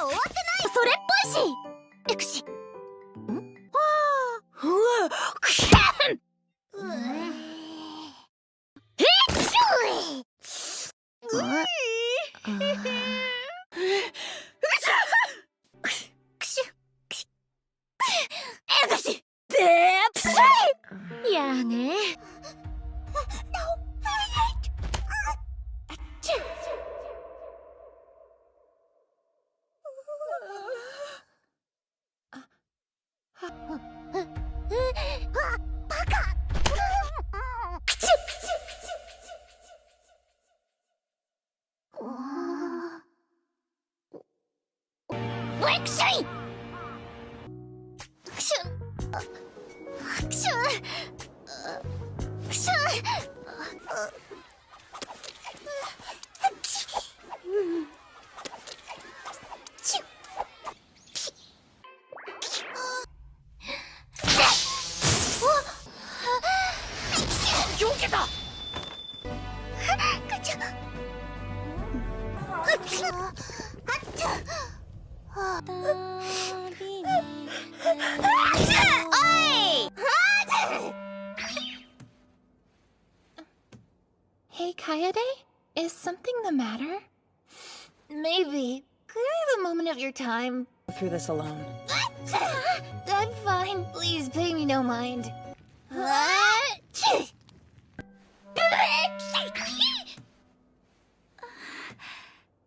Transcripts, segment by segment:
終わってない。それっぽいし。エクシ。いやーね。バカ。エクション。よけた。Hey, Kaede? Is something the matter? Maybe. Could I have a moment of your time? Through this alone. I'm fine. Please pay me no mind.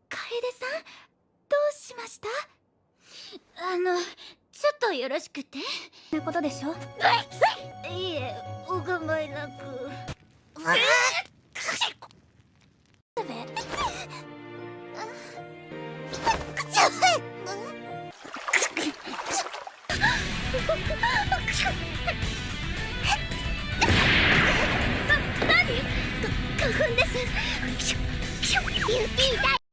Kaede-san, どうしました？ちょっとよろしくて。なことでしょ？いいえ、お構いなく。何？花粉です。指痛い。